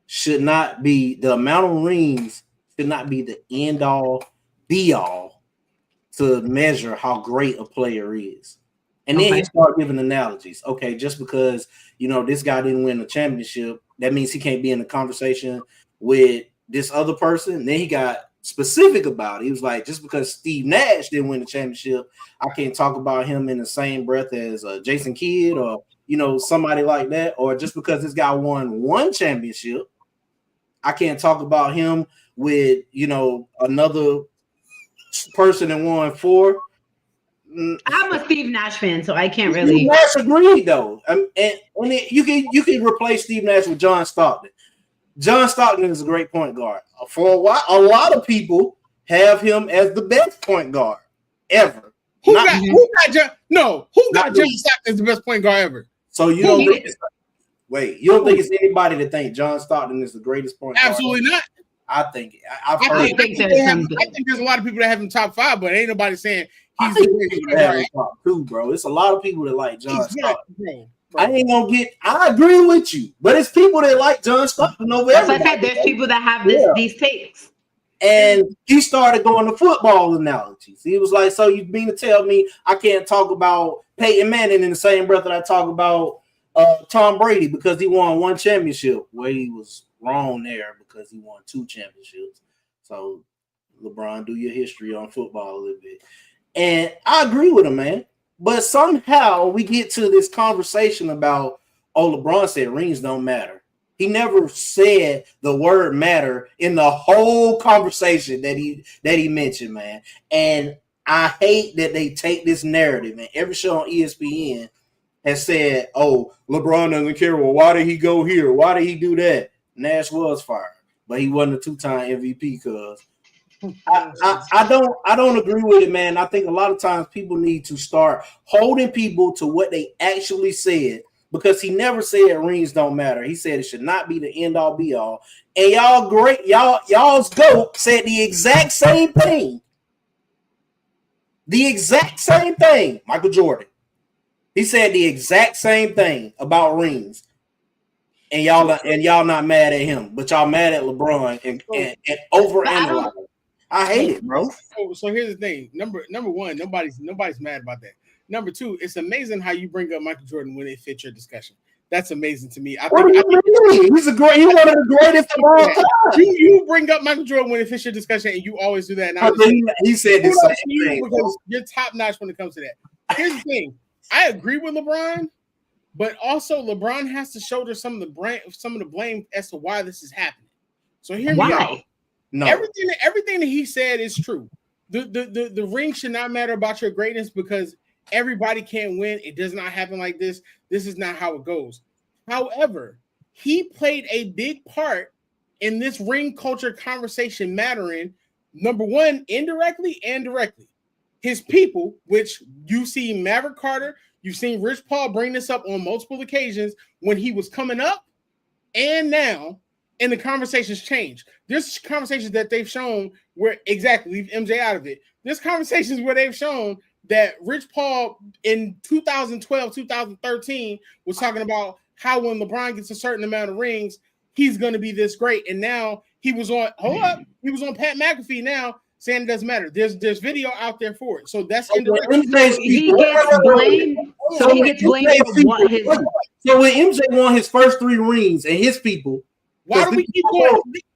should not be, the amount of rings should not be the end all, be all to measure how great a player is. And then he started giving analogies. Okay, just because, this guy didn't win a championship, that means he can't be in a conversation with this other person. Then he got specific about it. He was like, just because Steve Nash didn't win the championship, I can't talk about him in the same breath as Jason Kidd or somebody like that. Or just because this guy won one championship, I can't talk about him with another person that won 4. I'm a Steve Nash fan, so I can't really. Steve Nash agreed though, and you can replace Steve Nash with John Stockton. John Stockton is a great point guard. For a while, a lot of people have him as the best point guard ever. Who got John Stockton as the best point guard ever? So you don't think you don't think it's anybody that think John Stockton is the greatest point guard? Absolutely not. I think I think there's a lot of people that have him top 5, but ain't nobody saying he's the greatest point guard. Top 2, bro. It's a lot of people that like John Stockton. I agree with you, but it's people that like John Stockton over everybody. Like I said, there's people that have these takes. And he started going to football analogies. He was like, so you mean to tell me I can't talk about Peyton Manning in the same breath that I talk about Tom Brady because he won 1 championship? Well, he was wrong there because he won 2 championships. So LeBron, do your history on football a little bit. And I agree with him, man. But somehow we get to this conversation about, LeBron said rings don't matter. He never said the word matter in the whole conversation that he mentioned, man. And I hate that they take this narrative, man. Every show on ESPN has said, LeBron doesn't care. Well, why did he go here? Why did he do that? Nash was fired, but he wasn't a 2-time MVP because I don't agree with it, man. I think a lot of times people need to start holding people to what they actually said, because he never said rings don't matter. He said it should not be the end all be all. And y'all's GOAT said the exact same thing. The exact same thing, Michael Jordan. He said the exact same thing about rings. And y'all not mad at him, but y'all mad at LeBron and overanalyze. I hate it, bro. So here's the thing. Number one, nobody's mad about that. Number 2, it's amazing how you bring up Michael Jordan when it fits your discussion. That's amazing to me. He's one of the greatest of all time. You bring up Michael Jordan when it fits your discussion, and you always do that. And he said the same thing because you're top notch when it comes to that. Here's the thing. I agree with LeBron, but also LeBron has to shoulder some of the blame as to why this is happening. So here we go. No. Everything that he said is true. The ring should not matter about your greatness because everybody can't win. It does not happen like this. This is not how it goes. However, he played a big part in this ring culture conversation mattering, number 1, indirectly and directly. His people, which you see Maverick Carter, you've seen Rich Paul bring this up on multiple occasions when he was coming up and now. And the conversations change. There's conversations that they've shown where leave MJ out of it. There's conversations where they've shown that Rich Paul in 2012, 2013 was talking about how when LeBron gets a certain amount of rings, he's going to be this great. And now he was on Pat McAfee now saying it doesn't matter. There's video out there for it. So that's he gets blamed. So he gets blamed for what his. So when MJ won his first 3 rings and his people, why do we keep going? Because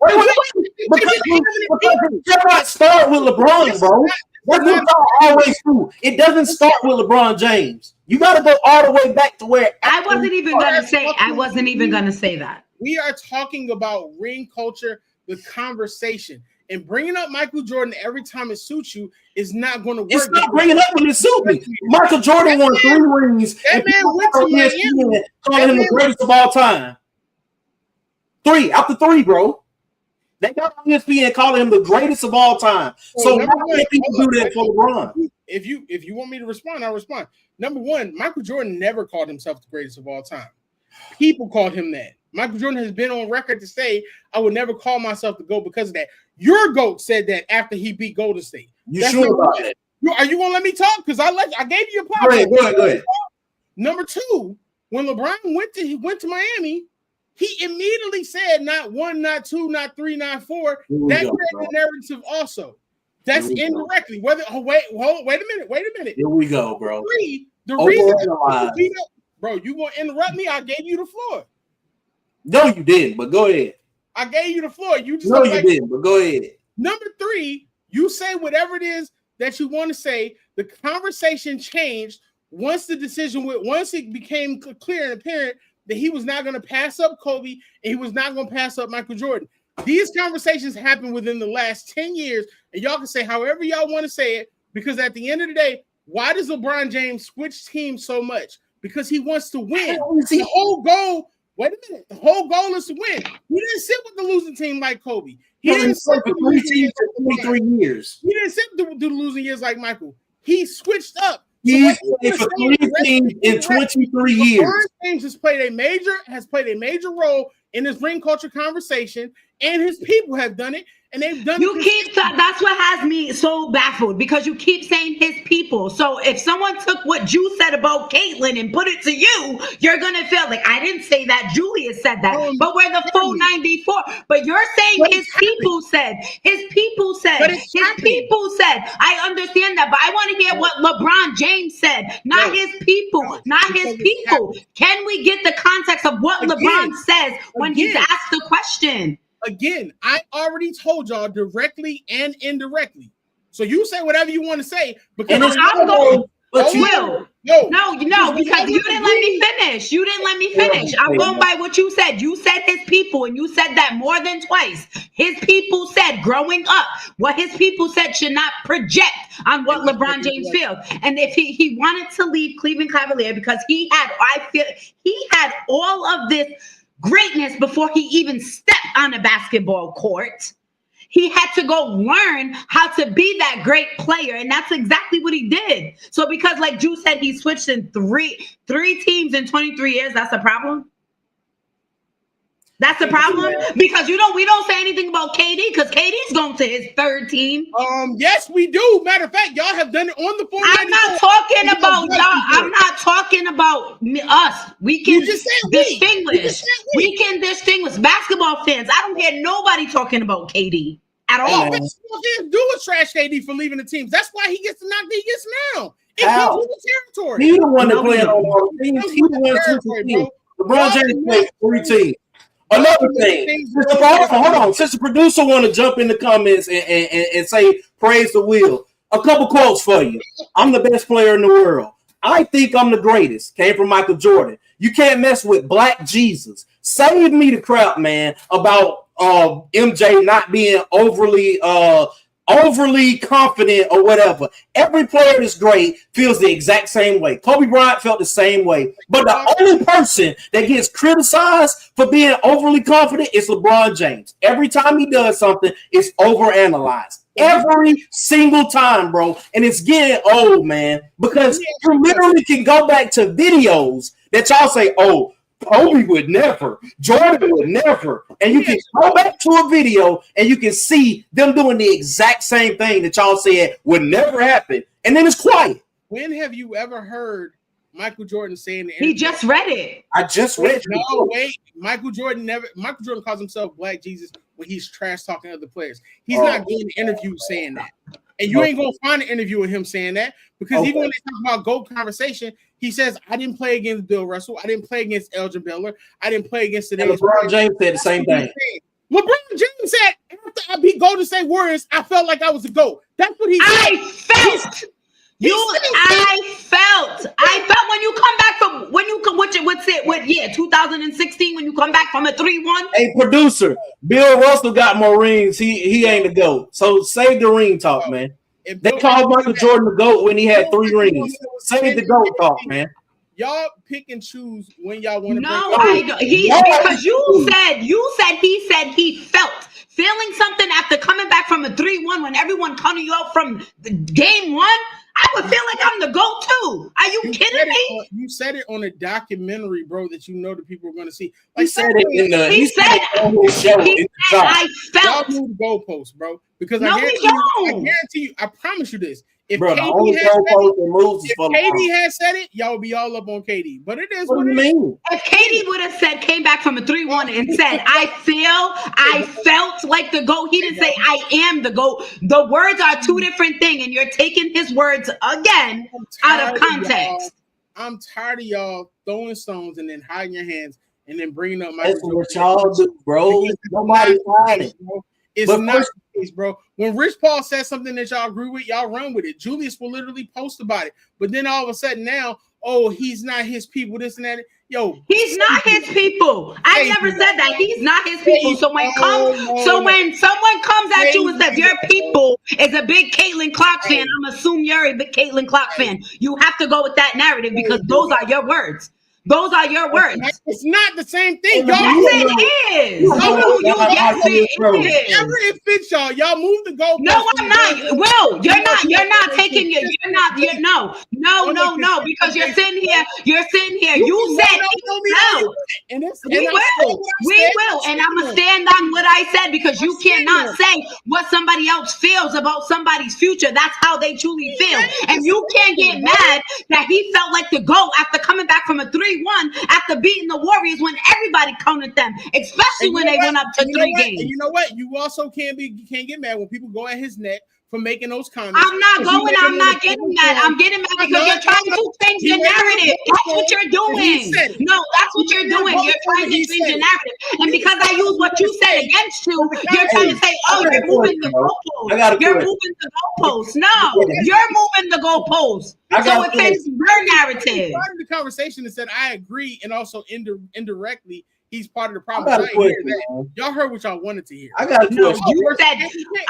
it cannot start with LeBron, bro. That's what I always do. It doesn't start with LeBron James. You got to go all the way back to where. I wasn't even gonna say that. We are talking about ring culture, the conversation, and bringing up Michael Jordan every time it suits you is not going to work. It's not bringing up when it suits me. Michael Jordan won 3 rings. That man went to Miami, calling him the greatest of all time. 3 after 3, bro. They got on ESPN calling him the greatest of all time. So why can't people do that for LeBron? If you want me to respond, I'll respond. Number one, Michael Jordan never called himself the greatest of all time. People called him that. Michael Jordan has been on record to say, I would never call myself the GOAT because of that. Your GOAT said that after he beat Golden State. You sure about that? Are you gonna let me talk? Because I gave you a pop. Go ahead. Number 2, when LeBron went to Miami, he immediately said not 1, not 2, not 3, not 4. That created the narrative also. That's indirectly. Wait a minute. Here we go, bro. 3, the reason, bro, you gonna interrupt me? I gave you the floor. No, you didn't, but go ahead. I gave you the floor. You just didn't, but go ahead. Number 3, you say whatever it is that you want to say. The conversation changed once it became clear and apparent that he was not going to pass up Kobe and he was not going to pass up Michael Jordan. These conversations happened within the last 10 years, and y'all can say however y'all want to say it, because at the end of the day, why does LeBron James switch teams so much? Because he wants to win. The whole goal, the whole goal is to win. He didn't sit with the losing team like Kobe. He didn't sit with the 3 teams in 23 years. He didn't sit with the losing years like Michael. He switched up. He's played for 3 teams in 23 years. LeBron James has played a major role in this ring culture conversation, and his people have done it, and they've done it. That's what has me so baffled, because you keep saying his people. So if someone took what Juice said about Caitlyn and put it to you, you're gonna feel like I didn't say that. Julius said that, but we're the full 94. But you're saying his people said. His people said. I understand that, but I want to hear what LeBron James said, not his people, not his people. Can we get the context of what LeBron says when he's asked the question? Again, I already told y'all directly and indirectly. So you say whatever you want to say, because I'm going. Because you didn't let me finish. You didn't let me finish. I'm going by what you said. You said his people, and you said that more than twice. His people said growing up, what his people said should not project on what LeBron James feels. And if he wanted to leave Cleveland Cavalier because he had all of this greatness before he even stepped on a basketball court. He had to go learn how to be that great player, and that's exactly what he did. So because, like Drew said, he switched in three teams in 23 years, that's a problem? That's the problem, because we don't say anything about KD, because KD's going to his 3rd team. Yes, we do. Matter of fact, y'all have done it on the 4. I'm not talking about y'all. I'm not talking about us. We can distinguish. We can distinguish basketball fans. I don't hear nobody talking about KD at all. Basketball fans do trash KD for leaving the teams. That's why he gets the knock that he gets now. It comes with the territory. He's the one that played on all the teams. He's the one that teams. LeBron James played 3 teams. Another thing, hold on. Since the producer want to jump in the comments and say praise the wheel, a couple quotes for you. I'm the best player in the world. I think I'm the greatest. Came from Michael Jordan. You can't mess with Black Jesus. Save me the crap, man, about MJ not being overly confident or whatever. Every player that's great feels the exact same way. Kobe Bryant felt the same way. But the only person that gets criticized for being overly confident is LeBron James. Every time he does something, it's overanalyzed. Every single time, bro. And it's getting old, man, because you literally can go back to videos that y'all say, oh, Kobe would never, Jordan would never, and you can go back to a video and you can see them doing the exact same thing that y'all said would never happen, and then it's quiet. When have you ever heard Michael Jordan saying he just read it? I just read it. No, wait. Michael Jordan calls himself Black Jesus when he's trash talking other players. He's not doing an interview saying that. And you ain't gonna find an interview with him saying that because even when they talk about GOAT conversation, he says, I didn't play against Bill Russell, I didn't play against Elgin Baylor, I didn't play against today's LeBron James said the same thing. LeBron James said after I beat Golden State Warriors, I felt like I was a GOAT. That's what he said. I felt when you come back from 2016 when you come back from a 3-1. Hey, producer, Bill Russell got more rings. He ain't a GOAT. So save the ring talk, man. They called Michael Jordan the GOAT when he had 3 rings. Save the GOAT talk, man. Y'all pick and choose when y'all want to. No, I don't. Because you said he felt feeling something after coming back from a 3-1 when everyone counted you out from game 1. I would feel like I'm the GOAT too. Are you kidding me? You said it on a documentary, bro, that you know the people are going to see. Like, he said I felt. Y'all move the goalposts, bro. Because I guarantee you, I promise you this. If KD had said it, y'all would be all up on KD. But it is what it is. If KD would have came back from a 3-1 and said, I felt like the GOAT, he didn't say, I am the GOAT. The words are 2 different things, and you're taking his words again out of context. I'm tired of y'all throwing stones and then hiding your hands and then bringing up my. That's what y'all do, bro. Nobody's hiding. It's not the case, bro. When Rich Paul says something that y'all agree with, y'all run with it. Julius will literally post about it. But then all of a sudden now, he's not his people, this and that. Yo, he's not his people. I never said that. He's not his people. So when someone comes at you and says your people is a big Caitlin Clark fan, I'm assuming you're a big Caitlin Clark fan. You have to go with that narrative because those are your words. Those are your words. It's not the same thing. Yes, it is. Yes, it is. Whenever it fits y'all, y'all move the goalpost. No, I'm not. Will, you're not taking it. No, because you're sitting here. You said we will. And I'm gonna stand on what I said because you cannot say what somebody else feels about somebody's future. That's how they truly feel. And you can't get mad that he felt like the GOAT after coming back from a 3-1 after beating the Warriors when everybody counted them, especially when they went up to 3 games. And you know what? You also can't get mad when people go at his neck for making those comments. I'm not getting mad. I'm getting mad because you're trying to change the narrative. That's what you're doing. No, that's what you're doing. You're trying to change the narrative. And because I use what you said against you, you're trying to say, you're moving the goalposts. You're moving the goalposts. No, you're moving the goalposts. So it fits your narrative. Part of the conversation is that I agree, and also indirectly, he's part of the problem. Y'all heard what y'all wanted to hear. I got a question. You said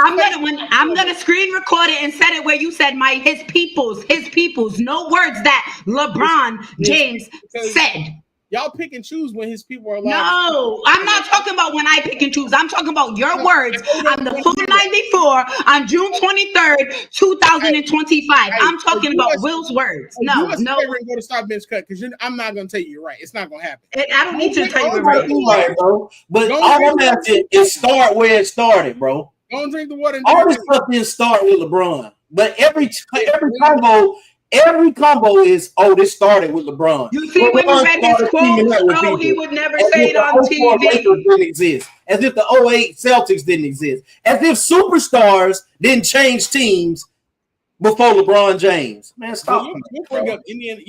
I'm gonna screen record it and set it where you said his peoples. No words that LeBron James said. Y'all pick and choose when his people are alive. No, I'm not talking about when I pick and choose. I'm talking about your words on the full 94 on June 23rd, 2025. I'm talking about Will's words. No. We're going to start bench cut because I'm not going to tell you you're right. It's not going to happen. I don't need to tell you you're right. Bro. But all I'm asking is start where it started, bro. Don't drink the water. All this stuff didn't start with LeBron, but every combo is, this started with LeBron. You see, when you read his quote, he would never say it on TV. Didn't exist. As if the 08 Celtics didn't exist. As if superstars didn't change teams before LeBron James. Man, stop. You bring up Indian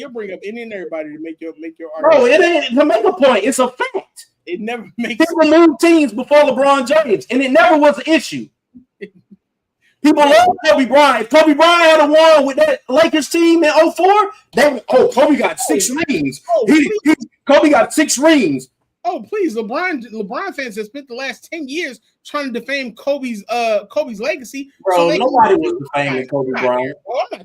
everybody to make your argument. Bro, it ain't to make a point. It's a fact. It never makes sense. People moved teams before LeBron James, and it never was an issue. People love Kobe Bryant. If Kobe Bryant had won with that Lakers team in 2004, Kobe got 6 rings. Kobe got 6 rings. Oh, please. LeBron fans have spent the last 10 years trying to defame Kobe's legacy. Bro, nobody was defaming Kobe Bryant.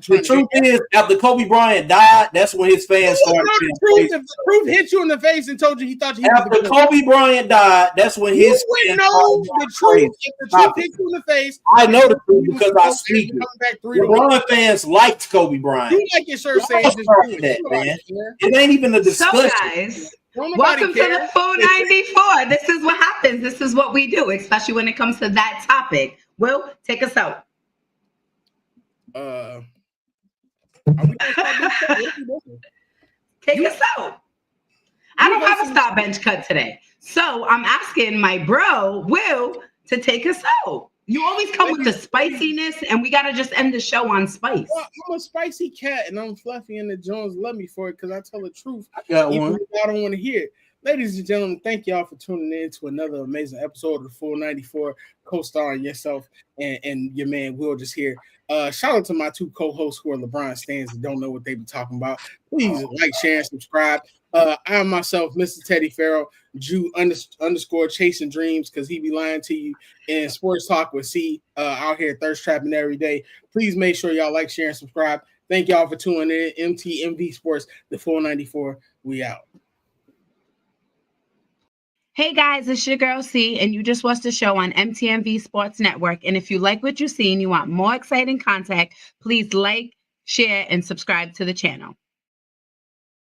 The truth is, after Kobe Bryant died, that's when his fans started. Proof hit you in the face and told you he thought you after Kobe Bryant died, that's when his fans know the truth. If the truth hit you in the face, I know the truth because I speak it. LeBron fans liked Kobe Bryant. You like your shirt saying that, man. It ain't even a discussion. So guys, welcome to the full 94. This is what happens. This is what we do, especially when it comes to that topic. Will, take us out. Take us out. I don't have a stop bench cut today. So I'm asking my bro, Will, to take us out. You always come with the spiciness, and we got to just end the show on spice. Well, I'm a spicy cat, and I'm fluffy, and the Jones love me for it because I tell the truth. I got even one. if I don't want to hear it. Ladies and gentlemen, thank y'all for tuning in to another amazing episode of the Full 94, co-starring yourself and your man Will just here. Shout out to my two co-hosts who are LeBron stands and don't know what they be talking about. Please like, share, and subscribe. I am myself, Mr. Teddy Farrell, Jew _ chasing dreams because he be lying to you in Sports Talk with C out here thirst trapping every day. Please make sure y'all like, share, and subscribe. Thank y'all for tuning in. MTMV Sports, the Full 94. We out. Hey guys, it's your girl C, and you just watched the show on MTMV Sports Network. And if you like what you see and you want more exciting content, please like, share, and subscribe to the channel.